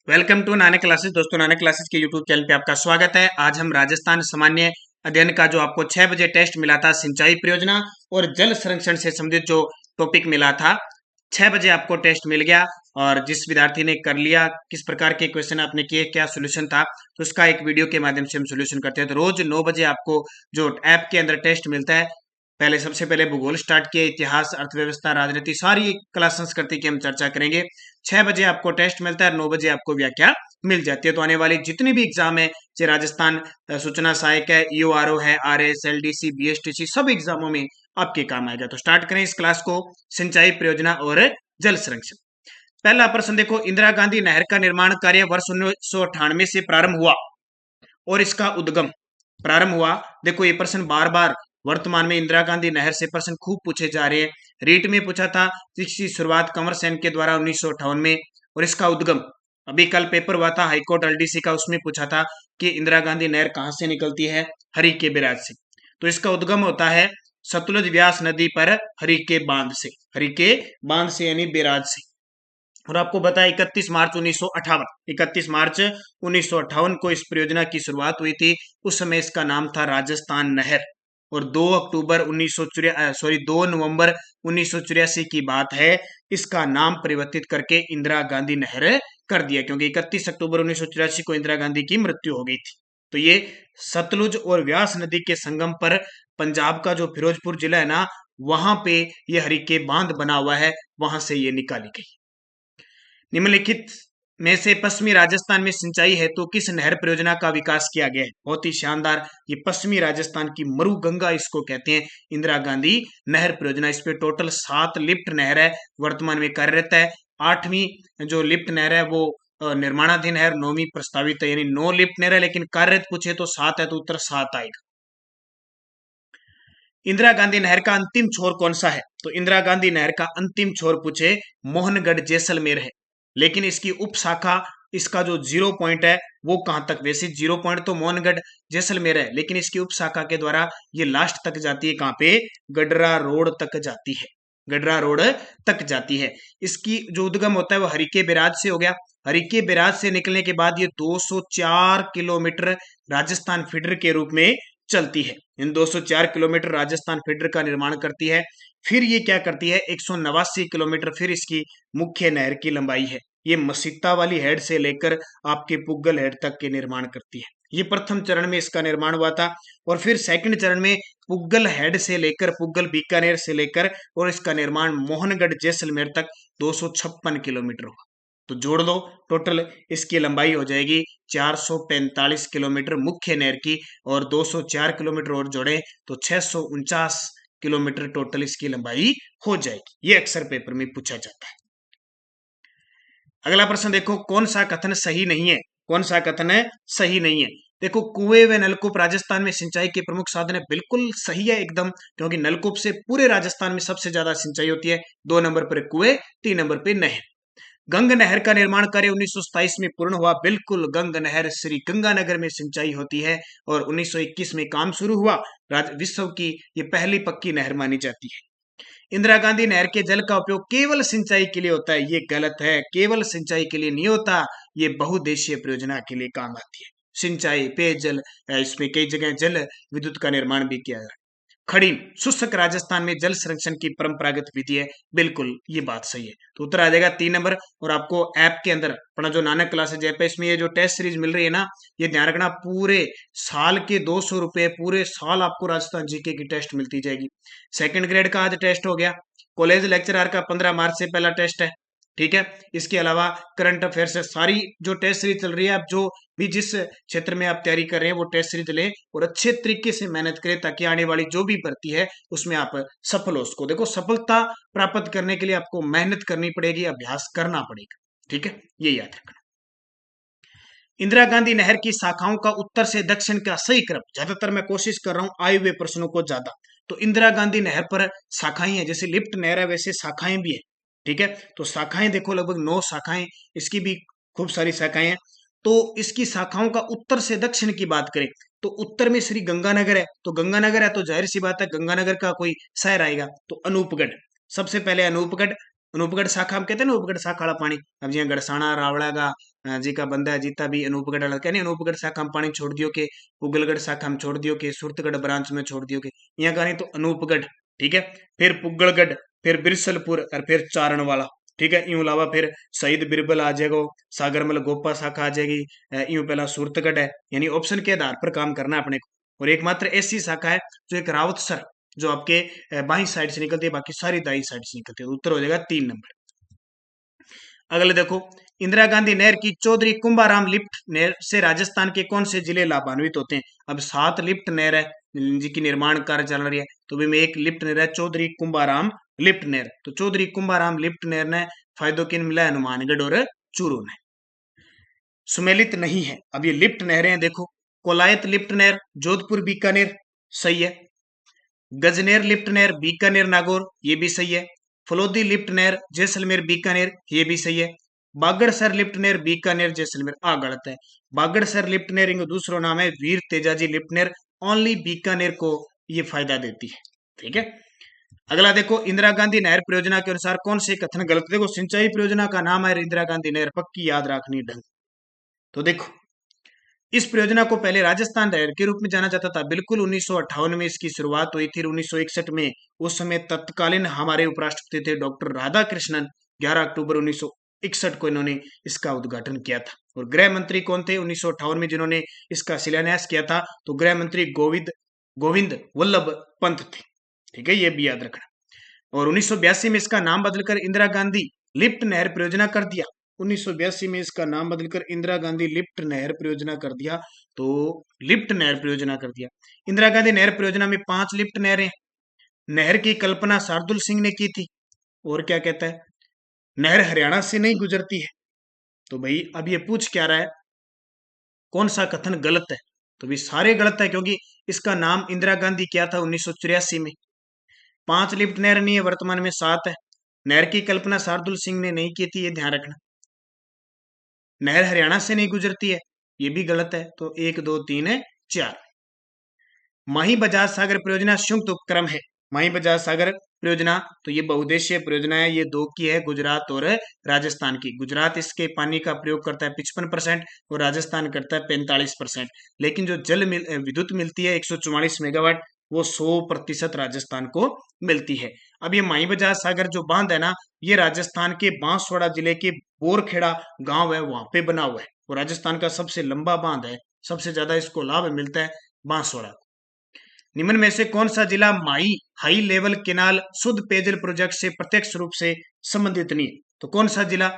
Welcome to Nanak classes. दोस्तों, Nanak classes के YouTube channel पे आपका स्वागत है। आज हम राजस्थान सामान्य अध्ययन का जो आपको 6 बजे टेस्ट मिला था, सिंचाई परियोजना और जल संरक्षण से संबंधित जो टॉपिक मिला था, 6 बजे आपको टेस्ट मिल गया। और जिस विद्यार्थी ने कर लिया, किस प्रकार के क्वेश्चन आपने किए, क्या सोल्यूशन था, तो उसका एक वीडियो के माध्यम से हम सोल्यूशन करते हैं। तो रोज 9 बजे आपको जो ऐप के अंदर टेस्ट मिलता है, पहले सबसे पहले भूगोल स्टार्ट किया, इतिहास, अर्थव्यवस्था, राजनीति, सारी कला संस्कृति की हम चर्चा करेंगे। 6 बजे आपको टेस्ट मिलता है, 9 बजे आपको व्याख्या मिल जाती है। तो आने वाली जितनी भी एग्जाम है, चाहे राजस्थान सूचना सहायक है, ईओआरओ है, आरएस, एलडीसी, बीएसटीसी, सब एग्जामों में आपके काम आएगा। तो स्टार्ट करें इस क्लास को। सिंचाई परियोजना और जल संरक्षण। पहला प्रश्न देखो, इंदिरा गांधी नहर का निर्माण कार्य वर्ष 1998 से प्रारंभ हुआ और इसका उद्गम प्रारंभ हुआ। देखो, ये प्रश्न बार बार वर्तमान में इंदिरा गांधी नहर से प्रश्न खूब पूछे जा रहे हैं। रीट में पूछा था, इसकी शुरुआत कंवर सेन के द्वारा 1958 में, और इसका उद्गम अभी कल पेपर हुआ था हाईकोर्ट एलडीसी का, उसमें पूछा था कि इंदिरा गांधी नहर कहां से निकलती है, हरिके बैराज से। तो इसका उद्गम होता है सतलुज व्यास नदी पर हरिके बांध से, हरिके बांध से यानी बैराज से। और आपको बताया 31 मार्च 1958 को इस परियोजना की शुरुआत हुई थी। उस समय इसका नाम था राजस्थान नहर। और 2 नवंबर 1984 की बात है, इसका नाम परिवर्तित करके इंदिरा गांधी नहर कर दिया, क्योंकि 31 अक्टूबर 1984 को इंदिरा गांधी की मृत्यु हो गई थी। तो ये सतलुज और व्यास नदी के संगम पर पंजाब का जो फिरोजपुर जिला है ना, वहां पे ये हरिके बांध बना हुआ है, वहां से ये निकाली गई। निम्नलिखित में से पश्चिमी राजस्थान में सिंचाई हेतु किस नहर परियोजना का विकास किया गया है? बहुत ही शानदार, ये पश्चिमी राजस्थान की मरुगंगा इसको कहते हैं, इंदिरा गांधी नहर परियोजना। इस पे टोटल 7 लिफ्ट नहर है, वर्तमान में कार्यरत है। 8वीं जो लिफ्ट नहर है वो निर्माणाधीन है, 9वीं प्रस्तावित है, यानी 9 लिफ्ट नहर है, लेकिन कार्यरत पूछे तो 7 है, तो उत्तर 7 आएगा। इंदिरा गांधी नहर का अंतिम छोर कौन सा है? तो इंदिरा गांधी नहर का अंतिम छोर पूछे मोहनगढ़ जैसलमेर है, लेकिन इसकी उप शाखा, इसका जो जीरो पॉइंट है वो कहां तक? वैसे जीरो पॉइंट तो मोहनगढ़ जैसलमेर है, लेकिन इसकी उप शाखा के द्वारा ये लास्ट तक जाती है, कहां पे? गडरा रोड तक जाती है, गडरा रोड तक जाती है। इसकी जो उद्गम होता है वो हरिके बैराज से हो गया। हरिके बैराज से निकलने के बाद ये 204 किलोमीटर राजस्थान फीडर के रूप में चलती है। इन 204 किलोमीटर राजस्थान फीडर का निर्माण करती है। फिर ये क्या करती है, 189 किलोमीटर फिर इसकी मुख्य नहर की लंबाई है। ये मसीता वाली हेड से लेकर आपके पुग्गल हेड तक के निर्माण करती है। ये प्रथम चरण में इसका निर्माण हुआ था, और फिर सेकंड चरण में पुग्गल हेड से लेकर पुग्गल बीकानेर से लेकर और इसका निर्माण मोहनगढ़ जैसलमेर तक 256 किलोमीटर हुआ। तो जोड़ लो, टोटल इसकी लंबाई हो जाएगी 445 किलोमीटर मुख्य नहर की, और 204 किलोमीटर और जोड़े तो 649 किलोमीटर टोटल इसकी लंबाई हो जाएगी। ये अक्सर पेपर में पूछा जाता है। अगला प्रश्न देखो, कौन सा कथन सही नहीं है? कौन सा कथन है सही नहीं है? देखो, कुएं व नलकूप राजस्थान में सिंचाई के प्रमुख साधन है। बिल्कुल सही है एकदम, क्योंकि नलकूप से पूरे राजस्थान में सबसे ज्यादा सिंचाई होती है। 2 नंबर पर कुएं, 3 नंबर पे नहर। गंग नहर का निर्माण कार्य 1927 में पूर्ण हुआ। बिल्कुल, गंग नहर श्री गंगानगर में सिंचाई होती है, और 1921 में काम शुरू हुआ। विश्व की ये पहली पक्की नहर मानी जाती है। इंदिरा गांधी नहर के जल का उपयोग केवल सिंचाई के लिए होता है, ये गलत है। केवल सिंचाई के लिए नहीं होता, ये बहुउद्देशीय परियोजना के लिए काम आती है। सिंचाई, पेयजल, इसमें कई जगह जल विद्युत का निर्माण भी किया जाता है। खड़ी शुष्क राजस्थान में जल संरक्षण की परंपरागत विधि है। बिल्कुल, ये बात सही है। तो उत्तर आ जाएगा 3 नंबर। और आपको ऐप के अंदर अपना जो नानक क्लासेज ऐप है, इसमें ये जो टेस्ट सीरीज मिल रही है ना, ये ध्यान रखना, पूरे साल के 200 रुपए, पूरे साल आपको राजस्थान जीके की टेस्ट मिलती जाएगी। सेकंड ग्रेड का आज टेस्ट हो गया। कॉलेज लेक्चरर का 15 मार्च से पहला टेस्ट है, ठीक है। इसके अलावा करंट अफेयर से सारी जो टेस्ट सीरीज चल रही है, आप जो भी जिस क्षेत्र में आप तैयारी कर रहे हैं वो टेस्ट सीरीज लें और अच्छे तरीके से मेहनत करें, ताकि आने वाली जो भी भर्ती है उसमें आप सफल हो सको। देखो, सफलता प्राप्त करने के लिए आपको मेहनत करनी पड़ेगी, अभ्यास करना पड़ेगा, ठीक है, ये याद रखना। इंदिरा गांधी नहर की शाखाओं का उत्तर से दक्षिण का सही क्रम, ज्यादातर मैं कोशिश कर रहा हूं आए हुए प्रश्नों को ज्यादा। तो इंदिरा गांधी नहर पर शाखाएं हैं, जैसे लिफ्ट नहर है वैसे शाखाएं भी है, ठीक है। तो शाखाएं देखो, लगभग 9 शाखाएं, इसकी भी खूब सारी शाखाएं हैं। तो इसकी शाखाओं का उत्तर से दक्षिण की बात करें तो उत्तर में श्री गंगानगर है, तो गंगानगर है तो जाहिर सी बात है गंगानगर का कोई शहर आएगा, तो अनूपगढ़। सबसे पहले अनूपगढ़, अनूपगढ़ शाखा हम कहते हैं ना, अनूपगढ़ शाखा वाला पानी। अब जी गड़साना, रावड़ा का जी का बंदा है जीता भी अनूपगढ़ वाला कहने अनूपगढ़ शाखा हम पानी छोड़ दियो के, पुगलगढ़ शाखा हम छोड़ दियो के, सुरतगढ़ ब्रांच में छोड़ दियो के, यहाँ कहानी तो अनूपगढ़, ठीक है। फिर पुगलगढ़, फिर बिरसलपुर और फिर चारण वाला, ठीक है। यूं अलावा फिर शहीद बिरबल आ जाएगा, सागरमल गोपा शाखा आ जाएगी, यूं पहला सुरतगढ़ है, यानी ऑप्शन के आधार पर काम करना है अपने को। और एकमात्र ऐसी शाखा है जो एक रावतसर जो आपके बाई साइड से निकलती है, बाकी सारी दाई साइड से निकलती है। तो उत्तर हो जाएगा 3 नंबर। अगले देखो, इंदिरा गांधी नहर की चौधरी कुंभाराम लिफ्ट नहर से राजस्थान के कौन से जिले लाभान्वित होते हैं? अब 7 लिफ्ट नहर है जिनकी निर्माण कार्य चल रही है, तो भी में एक लिफ्ट नहर है चौधरी कुंभाराम लिफ्ट नहर। तो चौधरी कुंभाराम लिफ्ट नहर ने फायदों किन मिला? हनुमानगढ़ और चूरू ने। सुमेलित नहीं है। अब ये लिफ्ट नहरें हैं, देखो, कोलायत लिफ्ट नहर जोधपुर बीकानेर, सही है। गजनेर लिफ्ट नहर बीकानेर नागौर, ये भी सही है। फलोदी लिफ्ट नहर जैसलमेर बीकानेर, ये भी सही है। बागड़सर लिफ्ट नहर बीकानेर जैसलमेर, गलत है। बागड़सर लिफ्ट नहर इनका दूसरा नाम है वीर तेजाजी लिफ्ट नहर, ओनली बीकानेर को ये फायदा देती है, ठीक है। अगला देखो, इंदिरा गांधी नहर परियोजना के अनुसार कौन से कथन गलत? देखो, सिंचाई परियोजना का नाम है इंदिरा गांधी नहर, पक्की याद रखनी ढंग। तो देखो, इस परियोजना को पहले राजस्थान नहर के रूप में जाना जाता था। बिल्कुल 1958 में इसकी शुरुआत हुई थी, 1961 में उस समय तत्कालीन हमारे उपराष्ट्रपति थे डॉक्टर राधा कृष्णन, 11 अक्टूबर 1961 को इन्होंने इसका उद्घाटन किया था। और गृह मंत्री कौन थे 1958 में जिन्होंने इसका शिलान्यास किया था? तो गृह मंत्री गोविंद वल्लभ पंत थे, ठीक है, ये भी याद रखना। और 1982 में इसका नाम बदलकर इंदिरा गांधी लिफ्ट नहर परियोजना कर दिया। 1982 में इसका नाम बदलकर इंदिरा गांधी लिफ्ट नहर परियोजना कर दिया। तो लिफ्ट नहर परियोजना कर दिया। इंदिरा गांधी नहर परियोजना में 5 लिफ्ट नहरें। नहर की कल्पना शार्दुल सिंह ने की थी। और क्या कहता है? नहर हरियाणा से नहीं गुजरती है। तो भाई अब ये पूछ क्या रहा है, कौन सा कथन गलत है? तो भी सारे गलत है, क्योंकि इसका नाम इंदिरा गांधी किया था 1984 में। 5 लिफ्ट नहर नहीं है, वर्तमान में 7 है। नहर की कल्पना शार्दुल सिंह ने नहीं की थी, ये ध्यान रखना। नहर हरियाणा से नहीं गुजरती है, ये भी गलत है। तो 1 2 3 है 4। माही बजाज सागर परियोजना संयुक्त उपक्रम है। माही बजाज सागर परियोजना तो ये बहुउद्देशीय परियोजना है, ये 2 की है, गुजरात और राजस्थान की। गुजरात इसके पानी का प्रयोग करता है 55% और राजस्थान करता है 45%। लेकिन जो विद्युत मिलती है 144 मेगावाट, वो 100% राजस्थान को मिलती है। अब ये माही बजाज सागर जो बांध है ना, ये राजस्थान के बांसवाड़ा जिले के बोरखेड़ा गांव है, वहां पे बना हुआ है। और राजस्थान का सबसे लंबा बांध है, सबसे ज्यादा इसको लाभ मिलता है बांसवाड़ा। निम्न में से कौन सा जिला माई हाई लेवल केनाल शुद्ध पेयजल प्रोजेक्ट से प्रत्यक्ष रूप से संबंधित नहीं है? तो कौन सा जिला,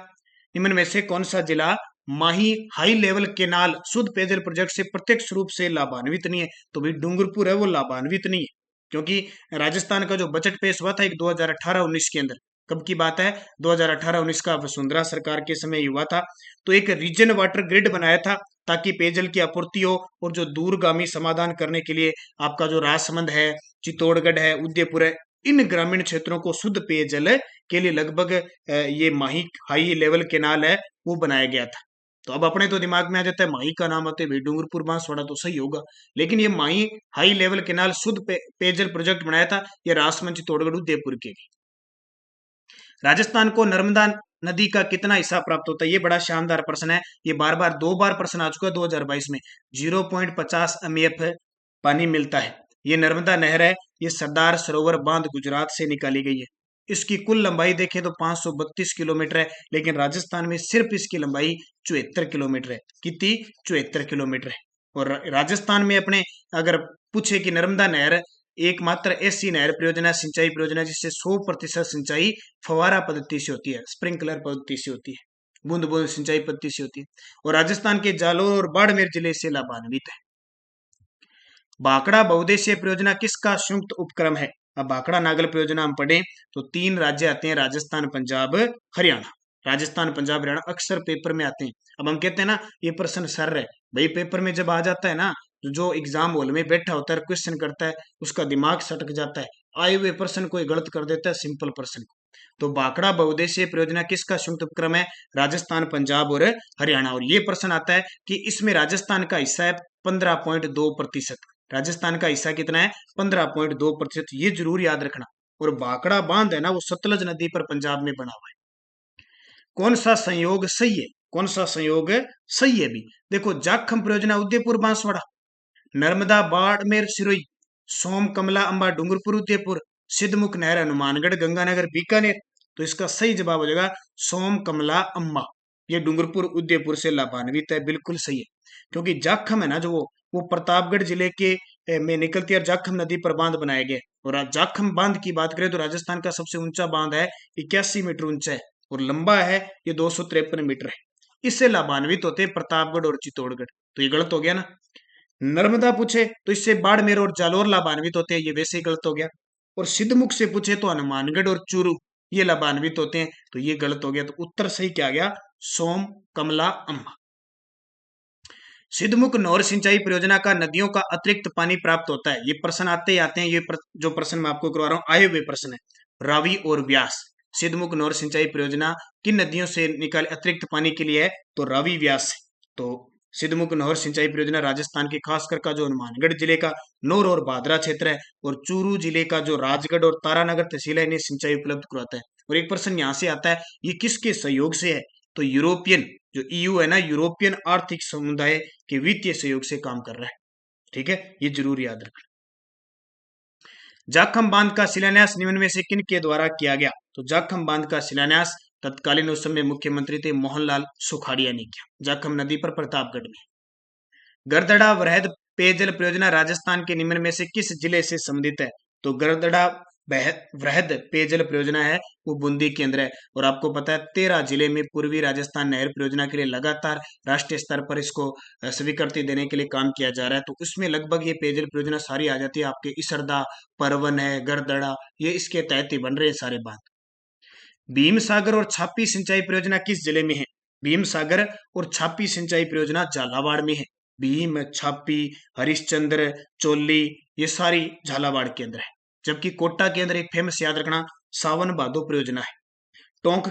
निम्न में से कौन सा जिला माही हाई लेवल केनाल शुद्ध पेयजल प्रोजेक्ट से प्रत्यक्ष रूप से लाभान्वित नहीं है? तो भाई डूंगरपुर है, वो लाभान्वित नहीं है, क्योंकि राजस्थान का जो बजट पेश हुआ था एक 2018-19 के अंदर, कब की बात है? 2018-19 का, वसुंधरा सरकार के समय हुआ था। तो एक रीजन वाटर ग्रिड बनाया था ताकि पेयजल की आपूर्ति हो, और जो दूरगामी समाधान करने के लिए आपका जो राजसमंद है, चित्तौड़गढ़ है, उदयपुर है, इन ग्रामीण क्षेत्रों को शुद्ध पेयजल के लिए लगभग ये माही हाई लेवल केनाल है वो बनाया गया था। तो अब अपने तो दिमाग में आ जाता है माही का नाम आते डूंगरपुर बांसवाड़ा, तो सही होगा। लेकिन ये माही हाई लेवल केनाल शुद्ध पेयजल प्रोजेक्ट बनाया था ये राजसमंद चित्तौड़गढ़ उदयपुर के लिए। राजस्थान को नर्मदा नदी का कितना हिस्सा प्राप्त होता है? ये बड़ा शानदार प्रश्न है, ये बार बार 2 बार प्रश्न आ चुका है 2022 में। 0.50 एमएफ पानी मिलता है। ये नर्मदा नहर है, ये सरदार सरोवर बांध गुजरात से निकाली गई है। इसकी कुल लंबाई देखें तो 532 किलोमीटर है, लेकिन राजस्थान में सिर्फ इसकी लंबाई 74 किलोमीटर है। कितनी? 74 किलोमीटर है। और राजस्थान में अपने अगर पूछे कि नर्मदा नहर एकमात्र ऐसी नहर परियोजना, सिंचाई परियोजना जिससे 100% सिंचाई फवारा पद्धति से होती है, स्प्रिंकलर पद्धति से होती है, बूंद बूंद सिंचाई पद्धति से होती है। और राजस्थान के जालोर और बाड़मेर जिले से लाभान्वित है। भाखड़ा बहुउद्देशीय परियोजना किसका संयुक्त उपक्रम है? अब भाखड़ा नागल परियोजना हम पढ़े तो 3 राज्य आते हैं, राजस्थान, पंजाब, हरियाणा। राजस्थान, पंजाब, हरियाणा अक्सर पेपर में आते हैं। अब हम कहते हैं ना ये प्रश्न सर है, भाई पेपर में जब आ जाता है ना, जो एग्जाम हॉल में बैठा होता है क्वेश्चन करता है, उसका दिमाग सटक जाता है, आए हुए प्रश्न को गलत कर देता है सिंपल प्रश्न को। तो भाखड़ा बहुउद्देशीय परियोजना किसका संयुक्त उपक्रम है? राजस्थान, पंजाब और हरियाणा। और ये प्रश्न आता है कि इसमें राजस्थान का हिस्सा है 15.2%। राजस्थान का हिस्सा कितना है? 15.2%। ये जरूर याद रखना। और भाखड़ा बांध है ना, वो सतलज नदी पर पंजाब में बना हुआ है। कौन सा संयोग सही है? कौन सा संयोग सही है बी। देखो जाखम परियोजना उदयपुर बांसवाड़ा, नर्मदा बाड़मेर सिरोही, सोम कमला अंबा डूंगरपुर उदयपुर, सिद्धमुख नहर हनुमानगढ़ गंगानगर बीकानेर। तो इसका सही जवाब हो जाएगा सोम कमला अंबा। ये डूंगरपुर उदयपुर से लाभान्वित है, बिल्कुल सही है। क्योंकि जाखम है ना जो वो प्रतापगढ़ जिले के में निकलती है और जाखम नदी पर बांध बनाए गए। और जाखम बांध की बात करें तो राजस्थान का सबसे ऊंचा बांध है, 81 मीटर ऊंचा है और लंबा है ये 253 मीटर है। इससे लाभान्वित होते हैं प्रतापगढ़ और चित्तौड़गढ़। तो ये गलत हो गया ना। नर्मदा पूछे तो इससे बाड़मेर और जालोर लाभान्वित होते हैं, ये वैसे ही गलत हो गया। और सिद्धमुख से पूछे तो हनुमानगढ़ और चूरू ये लाभान्वित होते हैं, तो ये गलत हो गया। तो उत्तर सही क्या गया, सोम कमला अंबा। सिद्धमुख नहर सिंचाई परियोजना का नदियों का अतिरिक्त पानी प्राप्त होता है। ये प्रश्न आते ही आते हैं, जो प्रश्न मैं आपको करवा रहा हूँ आए हुए प्रश्न है। रावी और व्यास, सिद्धमुख नहर सिंचाई परियोजना किन नदियों से निकाले अतिरिक्त पानी के लिए है, तो रावी व्यास। तो सिद्धमुख नहर सिंचाई परियोजना राजस्थान के खासकर का जो हनुमानगढ़ जिले का नौर और भादरा क्षेत्र है और चूरू जिले का जो राजगढ़ और तारानगर तहसील है इन्हें सिंचाई उपलब्ध कराता है। और एक प्रश्न यहाँ से आता है, ये किसके सहयोग से है, तो यूरोपियन जो ईयू है ना, यूरोपियन आर्थिक समुदाय के वित्तीय सहयोग से काम कर रहा है। ठीक है, ये जरूर याद रखना। जाखम बांध का शिलान्यास निम्न में से किन के द्वारा किया गया, तो जाखम बांध का शिलान्यास तत्कालीन उस समय मुख्यमंत्री थे मोहनलाल सुखाड़िया ने किया, जाखम नदी पर प्रतापगढ़ में। गरदड़ा वृहद पेयजल परियोजना राजस्थान के निम्न में से किस जिले से संबंधित है, तो गरदड़ा वृहद पेयजल परियोजना है वो बूंदी के अंदर है। और आपको पता है 13 जिले में पूर्वी राजस्थान नहर परियोजना के लिए लगातार राष्ट्रीय स्तर पर इसको स्वीकृति देने के लिए काम किया जा रहा है। तो उसमें लगभग ये पेयजल परियोजना सारी आ जाती है। आपके इसरदा, परवन है, गरदड़ा, ये इसके तहत ही बन रहे हैं सारे बांध। भीम सागर और छापी सिंचाई परियोजना किस जिले में है, भीम सागर और छापी सिंचाई परियोजना झालावाड़ में है। भीम, छापी, हरिश्चंद्र, चोली ये सारी झालावाड़ के अंदर है। जबकि कोटा के अंदर एक फेमस याद रखना सावन भादो परियोजना है। टोंक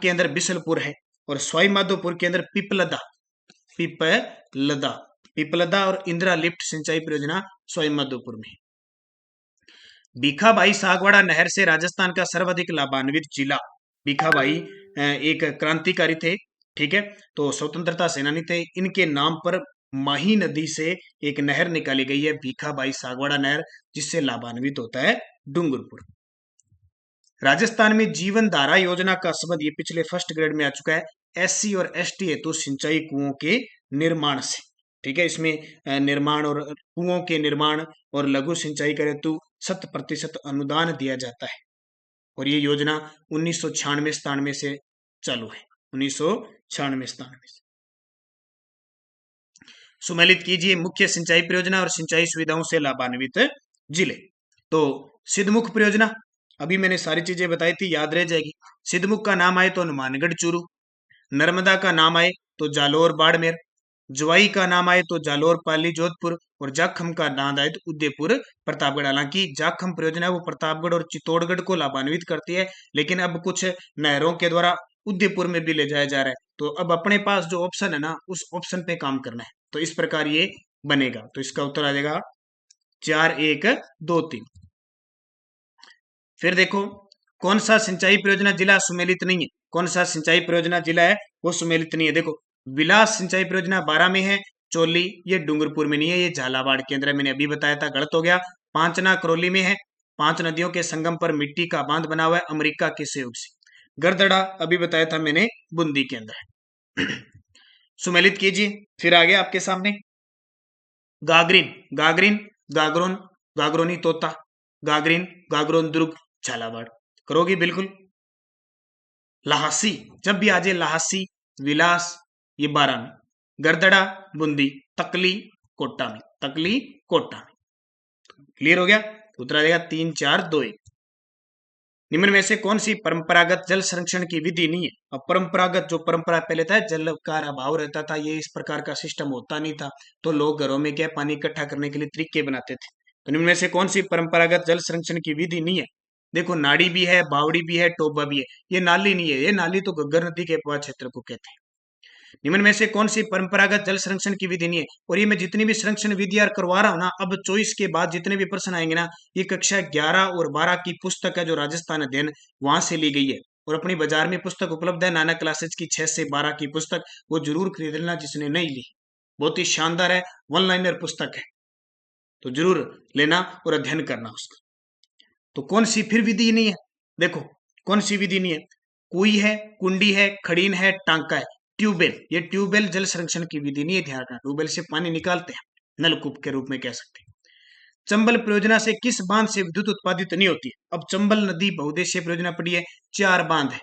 के अंदर बिसलपुर है और सवाई माधोपुर के अंदर पिपलदा और इंदिरा लिफ्ट सिंचाई परियोजना सवाई माधोपुर में। भीखाबाई सागवाड़ा नहर से राजस्थान का सर्वाधिक लाभान्वित जिला, भीखाबाई एक क्रांतिकारी थे, ठीक है, तो स्वतंत्रता सेनानी थे। इनके नाम पर माही नदी से एक नहर निकाली गई है, भीखाबाई सागवाड़ा नहर, जिससे लाभान्वित होता है डूंगरपुर। राजस्थान में जीवन धारा योजना का संबंध ये पिछले फर्स्ट ग्रेड में आ चुका है, SC और ST हेतु सिंचाई कुओं के निर्माण से। ठीक है, इसमें निर्माण और कुओं के निर्माण और लघु सिंचाई के हेतु 100% अनुदान दिया जाता है। और ये योजना 1996-97 से चालू है, 1996-97 से। सुमेलित कीजिए मुख्य सिंचाई परियोजना और सिंचाई सुविधाओं से लाभान्वित जिले। तो सिद्धमुख परियोजना अभी मैंने सारी चीजें बताई थी, याद रह जाएगी। सिद्धमुख का नाम आए तो हनुमानगढ़ चूरू, नर्मदा का नाम आए तो जालोर बाड़मेर, जवाई का नाम आए तो जालोर पाली जोधपुर और जाखम का नाम आए तो उदयपुर प्रतापगढ़। हालांकि जाखम परियोजना वो प्रतापगढ़ और चित्तौड़गढ़ को लाभान्वित करती है, लेकिन अब कुछ नहरों के द्वारा उदयपुर में भी ले जाया जा रहा है। तो अब अपने पास जो ऑप्शन है ना उस ऑप्शन पे काम करना है। तो इस प्रकार ये बनेगा। तो इसका उत्तर आ जाएगा 4, 1, 2, 3। फिर देखो कौन सा सिंचाई परियोजना जिला सुमेलित नहीं है, कौन सा सिंचाई परियोजना जिला है वो सुमेलित नहीं है। देखो विलास सिंचाई परियोजना 12 में है, चोली ये डूंगरपुर में नहीं है, ये झालावाड़ के अंदर है, मैंने अभी बताया था, गलत हो गया। पांचना करौली में है, 5 नदियों के संगम पर मिट्टी का बांध बना हुआ है अमेरिका के सहयोग से। गरदड़ा अभी बताया था मैंने, बूंदी के अंदर है। सुमेलित कीजिए, फिर आगे आपके सामने गागरीन, गागरोनी तोता, गागरोन दुर्ग झालावाड़, करोगी बिल्कुल। लहासी, जब भी आ जाए लहासी, विलास ये 12 में, गरदड़ा बूंदी, तकली कोटा में, क्लियर हो गया। उत्तर आ जाएगा 3, 4, 2, 1। निम्न में से कौन सी परंपरागत जल संरक्षण की विधि नहीं है। अब परंपरागत जो परंपरा पहले था, जल का अभाव रहता था, ये इस प्रकार का सिस्टम होता नहीं था, तो लोग घरों में क्या पानी इकट्ठा करने के लिए तरीके बनाते थे। तो निम्न में से कौन सी परंपरागत जल संरक्षण की विधि नहीं है। देखो नाड़ी भी है, बावड़ी भी है, टोबा भी है, ये नाली नहीं है, ये नाली तो घग्गर नदी के अपवाद क्षेत्र को कहते हैं। निम्न में से कौन सी परंपरागत जल संरक्षण की विधि नहीं है। और ये मैं जितनी भी संरक्षण विधियां करवा रहा हूं ना, अब 24 के बाद जितने भी प्रश्न आएंगे ना, ये कक्षा 11 और 12 की पुस्तक है जो राजस्थान अध्ययन वहां से ली गई है। और अपनी बाजार में पुस्तक उपलब्ध है नाना क्लासेज की 6 से 12 की पुस्तक, वो जरूर खरीद लेना जिसने नहीं ली। बहुत ही शानदार है, वन लाइनर पुस्तक है, तो जरूर लेना और अध्ययन करना उसका। तो कौन सी फिर विधि नहीं है, देखो कौन सी विधि नहीं है, कुई है, कुंडी है, खड़ीन है, टांका है, ट्यूबवेल। ये ट्यूबवेल जल संरक्षण की विधि नहीं है, ध्यान रखना। ट्यूबवेल से पानी निकालते हैं, नलकूप के रूप में कह सकते हैं। चंबल परियोजना से किस बांध से विद्युत उत्पादित नहीं होती है? अब चंबल नदी बहुउद्देशीय परियोजना पड़ी है, 4 बांध है,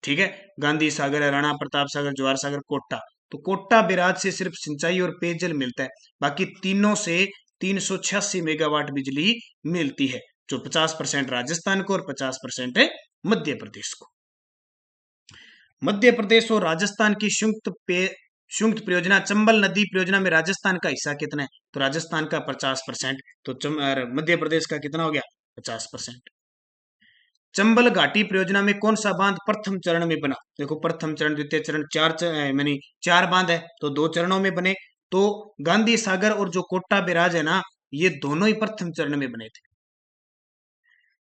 ठीक है, गांधी सागर है, राणा प्रताप सागर, जवाहर सागर, कोटा। तो कोटा बैराज से सिर्फ सिंचाई और पेयजल मिलता है, बाकी तीनों से 386 मेगावाट बिजली मिलती है, जो 50% राजस्थान को और 50% है मध्य प्रदेश को। मध्य प्रदेश और राजस्थान की संयुक्त परियोजना चंबल नदी परियोजना में राजस्थान का हिस्सा कितना है? तो राजस्थान का 50%, तो मध्य प्रदेश का कितना हो गया? 50%। चंबल घाटी परियोजना में कौन सा बांध प्रथम चरण में बना? देखो प्रथम चरण, द्वितीय चरण, यानी 4 बांध है, तो 2 चरणों में बने। तो गांधी सागर और जो कोटा बैराज है ना, ये दोनों ही प्रथम चरण में बने थे।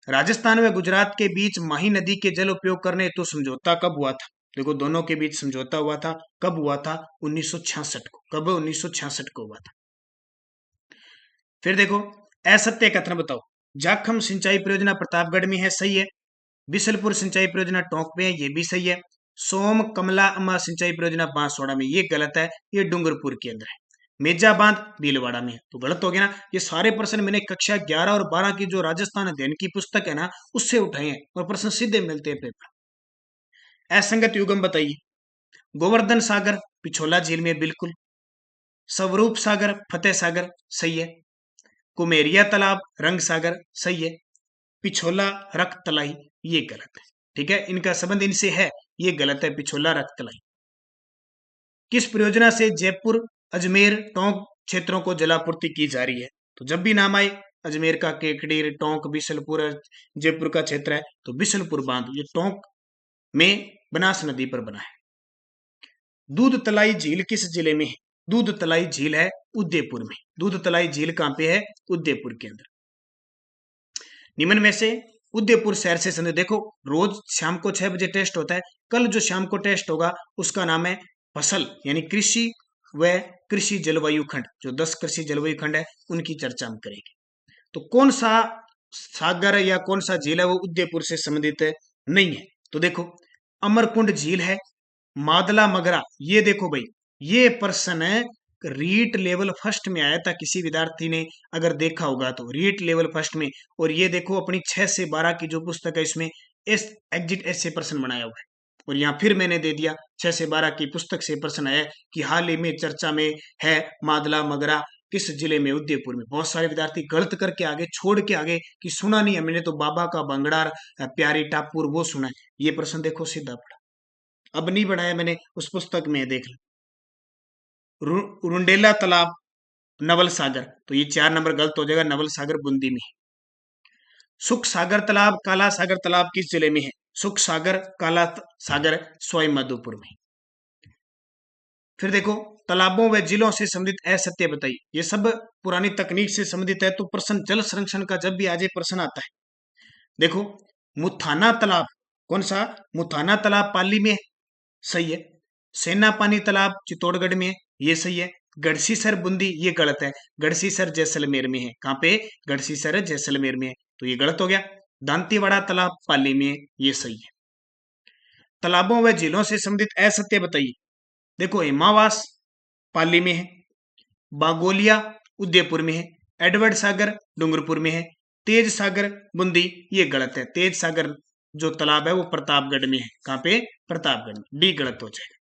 राजस्थान व गुजरात के बीच माही नदी के जल उपयोग करने हेतु समझौता कब हुआ था? देखो दोनों के बीच समझौता हुआ था, कब हुआ था? 1966 को। कब? 1966 को हुआ था। फिर देखो असत्य कथन बताओ। जाखम सिंचाई परियोजना प्रतापगढ़ में है, सही है। बिशलपुर सिंचाई परियोजना टोंक में है, ये भी सही है। सोम कमला अम्मा सिंचाई परियोजना बांसवाड़ा में, ये गलत है, ये डूंगरपुर के अंदर है। मेजा बांध भीलवाड़ा में है, तो गलत हो गया ना। ये सारे प्रश्न मैंने कक्षा 11 और 12 की जो राजस्थान अध्ययन की पुस्तक है ना, उससे उठाए हैं और प्रश्न सीधे मिलते हैं पेपर। असंगत युगम बताइए। गोवर्धन सागर पिछोला झील में, बिल्कुल। स्वरूप सागर फतेह सागर, सही है। कुमेरिया तालाब रंग सागर, सही है। पिछोला रक्त तलाई, ये गलत है, ठीक है, इनका संबंध इनसे है, ये गलत है, पिछोला रक्त तलाई। किस परियोजना से जयपुर अजमेर टोंक क्षेत्रों को जलापूर्ति की जा रही है? तो जब भी नाम आए अजमेर का केकड़ी, टोंक, बिशलपुर, जयपुर का क्षेत्र है, तो बिशलपुर बांध ये टोंक में बनास नदी पर बना है। दूध तलाई झील किस जिले में है? दूध तलाई झील है उदयपुर में। दूध तलाई झील कहां पे है? उदयपुर के अंदर। निम्न में से उदयपुर शहर से संबंधित, देखो रोज शाम को 6 बजे टेस्ट होता है, कल जो शाम को टेस्ट होगा उसका नाम है फसल यानी कृषि व कृषि जलवायु खंड, जो 10 कृषि जलवायु खंड है उनकी चर्चा हम करेंगे। तो कौन सा सागर या कौन सा झील है वो उदयपुर से संबंधित नहीं है? तो देखो अमरकुंड झील है, मादला मगरा, ये देखो भाई ये प्रश्न रीट लेवल फर्स्ट में आया था, किसी विद्यार्थी ने अगर देखा होगा तो रीट लेवल फर्स्ट में। और ये देखो अपनी 6 से 12 की जो पुस्तक है इसमें इस एग्जिट ऐसे प्रश्न बनाया हुआ है, और यहाँ फिर मैंने दे दिया 6 से 12 की पुस्तक से प्रश्न आया कि हाल ही में चर्चा में है मादला मगरा किस जिले में? उदयपुर में। बहुत सारे विद्यार्थी गलत करके आगे, छोड़ के आगे कि सुना नहीं है मैंने तो बाबा का बंगड़ार, प्यारी टापुर वो सुना है। ये प्रश्न देखो सीधा पड़ा, अब नहीं बढ़ाया मैंने, उस पुस्तक में देख लो। रुंडेला तालाब नवल सागर, तो ये 4 नंबर गलत हो जाएगा, नवल सागर बूंदी में। सुख सागर तालाब काला सागर तालाब किस जिले में है? सुख सागर काला सागर सवाई माधोपुर में। फिर देखो तालाबों व जिलों से संबंधित असत्य बताइए। ये सब पुरानी तकनीक से संबंधित है, तो प्रश्न जल संरक्षण का जब भी आज प्रश्न आता है, देखो मुथाना तालाब, कौन सा? मुथाना तालाब पाली में है, सही है। सेना पानी तालाब चित्तौड़गढ़ में है, ये सही है। गढ़सीसर बूंदी, ये गलत है, गढ़सीसर जैसलमेर में है। कहां पे? गढ़सीसर जैसलमेर में है, तो ये गलत हो गया। दांतीवाड़ा तालाब पाली में है, ये सही है। तालाबों व झीलों से संबंधित असत्य बताइए। देखो हिमावास पाली में है, बागोलिया उदयपुर में है, एडवर्ड सागर डूंगरपुर में है, तेज सागर बूंदी, ये गलत है। तेज सागर जो तालाब है वो प्रतापगढ़ में है। कहां पे? प्रतापगढ़ में, डी गलत हो जाएगा।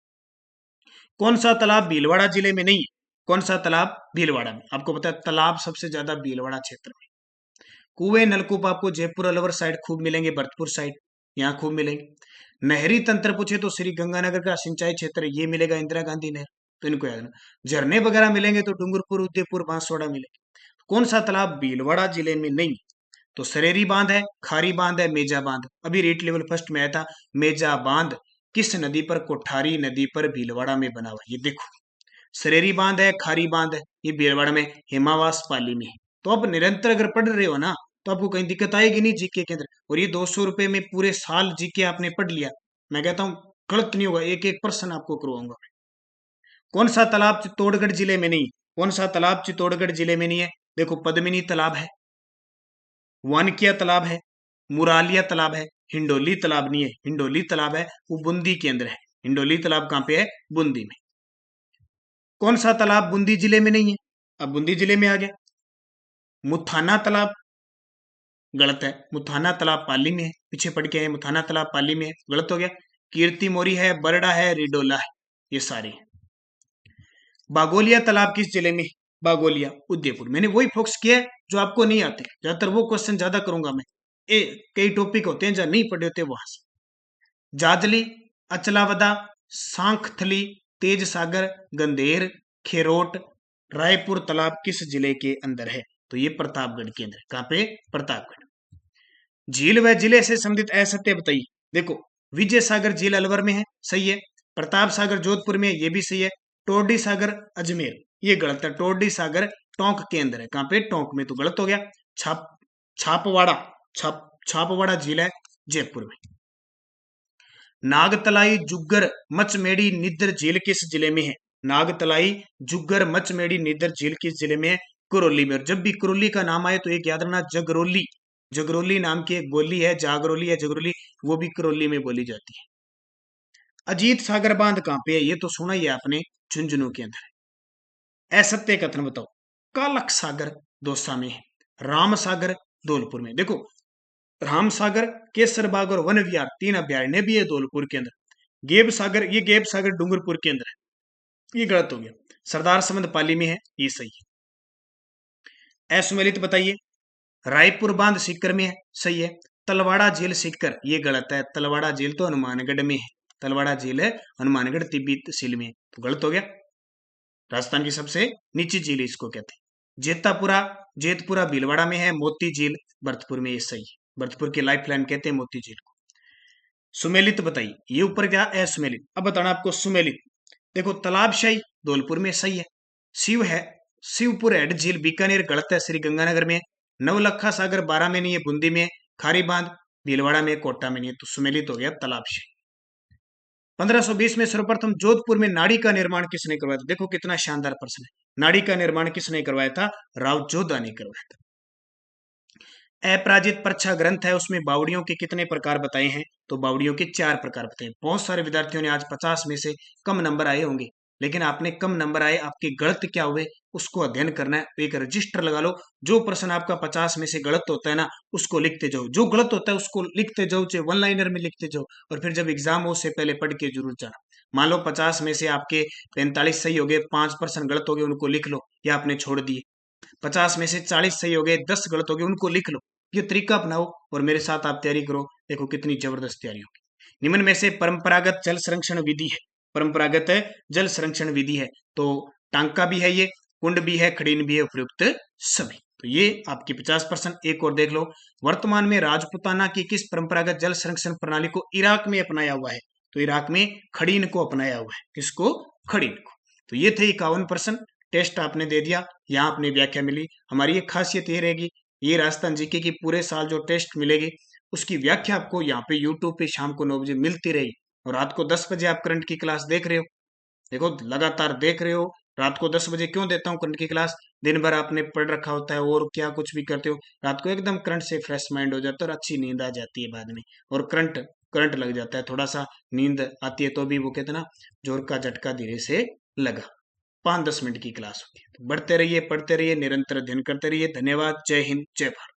कौन सा तालाब भीलवाड़ा जिले में नहीं है? कौन सा तालाब? भीलवाड़ा में। आपको पता है तालाब सबसे ज्यादा भीलवाड़ा क्षेत्र में। कुएं नलकूप आपको जयपुर अलवर साइड खूब मिलेंगे, भरतपुर साइड यहाँ खूब मिलेंगे। नहरी तंत्र पूछे तो श्री गंगानगर का सिंचाई क्षेत्र ये मिलेगा, इंदिरा गांधी नहर, तो इनको याद रखना। झरने वगैरह मिलेंगे तो डूंगरपुर उदयपुर बांसवाड़ा मिलेंगे। कौन सा तालाब भीलवाड़ा जिले में नहीं? तो सरेरी बांध है, खारी बांध है, मेजा बांध। अभी रेट लेवल फर्स्ट में आया था मेजा बांध किस नदी पर? कोठारी नदी पर भीलवाड़ा में बना हुआ। ये देखो सरेरी बांध है, खारी बांध है, ये भीलवाड़ा में, हिमावास पाली में है। तो अब निरंतर अगर पढ़ रहे हो ना तो आपको कहीं दिक्कत आएगी नहीं जीके के अंदर। और ये 200 रुपए में पूरे साल जीके आपने पढ़ लिया, मैं कहता हूँ गलत नहीं होगा, एक एक प्रश्न आपको करवाऊंगा। कौन सा तालाब चित्तौड़गढ़ जिले में नहीं? कौन सा तालाब चित्तौड़गढ़ जिले में नहीं है? देखो, पद्मिनी तालाब है, वानकिया तालाब है, मुरालिया तालाब है, हिंडोली तालाब नहीं है। हिंडोली तालाब है वो बूंदी के अंदर है। हिंडोली तालाब कहाँ पे है? बूंदी में। कौन सा तालाब बूंदी जिले में नहीं है? अब बूंदी जिले में आ गया। मुथाना तालाब गलत है, मुथाना तालाब पाली में है, पीछे पढ़ के है, मुथाना तालाब पाली में है, गलत हो गया। कीर्ति मोरी है, बरड़ा है, रिडोला है, ये सारे हैं। बागोलिया तालाब किस जिले में? बागोलिया उदयपुर। मैंने वही फोकस किया है जो आपको नहीं आते, ज्यादातर वो क्वेश्चन ज्यादा करूंगा मैं। कई टॉपिक होते हैं जहां नहीं पढ़े होते वहां से। जाजली, अचलावदा, सांखथली, तेज सागर, गंदेर, खेरोट, रायपुर तालाब किस जिले के अंदर है? तो ये प्रतापगढ़ के अंदर। कहां पे? प्रतापगढ़। झील व जिले से संबंधित असत्य बताइए। देखो, विजय सागर झील अलवर में है, सही है। प्रताप सागर जोधपुर में है, ये भी सही है। टोरडी सागर अजमेर, ये गलत है। टोरडी सागर टोंक के अंदर है। कहां पे? टोंक में, तो गलत हो गया। छापवाड़ा, छापवाड़ा झील है जयपुर में। नागतलाई, जुग्गर, मचमेड़ी, निद्र झील किस जिले में है? नागतलाई, जुग्गर, मचमेड़ी, निद्र झील किस जिले में है? करौली में। और जब भी करौली का नाम आए तो एक याद रखना, जगरौली। जगरौली नाम की एक बोली है, जागरौली है जगरौली, वो भी करौली में बोली जाती है। अजीत सागर बांध कहां पे है? ये तो सुना ही है आपने, झुंझुनू के अंदर है। असत्य कथन बताओ। कालक सागर दौसा में है, राम सागर धौलपुर में। देखो, राम सागर, केसर बाग और वन विहार, 3 अभ्यारण्य भी है धौलपुर के अंदर। गेब सागर, ये गेब सागर डूंगरपुर के अंदर है, ये गलत हो गया। सरदार समद पाली में है, ये सही है। असुमेलित बताइए। रायपुर बांध सीकर में है, सही है। तलवाड़ा झील सीकर, ये गलत है। तलवाड़ा झील तो हनुमानगढ़ में है। तलवाड़ा झील है हनुमानगढ़ तिब्बत सील में है, तो गलत हो गया। राजस्थान की सबसे निची झील इसको कहते हैं। जेतापुरा, जेतपुरा भीलवाड़ा में है। मोती झील भरतपुर में, ये सही है। भरतपुर की लाइफ लाइन कहते हैं मोती झील को। सुमेलित बताइए। ये ऊपर क्या? असुमेलित। अब बताना आपको सुमेलित। देखो, तालाबशाही धौलपुर में, सही है। शिव है, शिवपुर हेड झील बीकानेर, गलत है, श्री गंगानगर में है। नवलखा सागर 12 में नहीं है, बूंदी में है। खारी बांध भीलवाड़ा में, कोटा में नहीं है, तो सुमेलित हो गया तालाबशाही। 1520 में सर्वप्रथम जोधपुर में नाड़ी का निर्माण किसने करवाया था? देखो कितना शानदार प्रश्न है। नाड़ी का निर्माण किसने करवाया था? राव जोधा ने करवाया था। अपराजित परीक्षा ग्रंथ है, उसमें बावड़ियों के कितने प्रकार बताए हैं? तो बावड़ियों के 4 प्रकार बताए। बहुत सारे विद्यार्थियों ने आज 50 में से कम नंबर आए होंगे, लेकिन आपने कम नंबर आए, आपके गलत क्या हुए उसको अध्ययन करना है। एक रजिस्टर लगा लो, जो प्रश्न आपका 50 में से गलत होता है ना, उसको लिखते जाओ। जो गलत होता है उसको लिखते जाओ, चाहे 1 लाइनर में लिखते जाओ, और फिर जब एग्जाम हो उससे पहले पढ़ के जरूर जाना। मान लो 50 में से आपके 45 सही हो गए, 5% गलत हो गए, उनको लिख लो, या आपने छोड़ दिए। 50 में से 40 सही हो गए, 10 गलत हो गए, उनको लिख लो। ये तरीका अपनाओ और मेरे साथ आप तैयारी करो, देखो कितनी जबरदस्त तैयारी होगी। निम्न में से परंपरागत जल संरक्षण विधि है, परंपरागत जल संरक्षण विधि है, तो टांका भी है, ये कुंड भी है, खड़ीन भी है, उपयुक्त सभी। तो ये आपकी 50%। एक और देख लो, वर्तमान में राजपुताना की किस परंपरागत जल संरक्षण प्रणाली को इराक में अपनाया हुआ है? तो इराक में खड़ीन को अपनाया हुआ है। किसको? खड़ीन को। तो ये थे 51%। टेस्ट आपने दे दिया, यहाँ अपनी व्याख्या मिली। हमारी एक खासियत ये रहेगी, ये राजस्थान जीके की पूरे साल जो टेस्ट मिलेगी उसकी व्याख्या आपको यहाँ पे यूट्यूब पे शाम को 9 बजे मिलती रही। और रात को 10 बजे आप करंट की क्लास देख रहे हो, देखो लगातार देख रहे हो। रात को 10 बजे क्यों देता हूँ करंट की क्लास? दिन भर आपने पढ़ रखा होता है और क्या कुछ भी करते हो, रात को एकदम करंट से फ्रेश माइंड हो जाता है और अच्छी नींद आ जाती है बाद में। और करंट करंट लग जाता है, थोड़ा सा नींद आती है तो भी वो कहते ना, जोर का झटका धीरे से लगा। 5-10 मिनट की क्लास होती है। तो बढ़ते रहिए, पढ़ते रहिए, निरंतर अध्ययन करते रहिए। धन्यवाद। जय हिंद, जय भारत।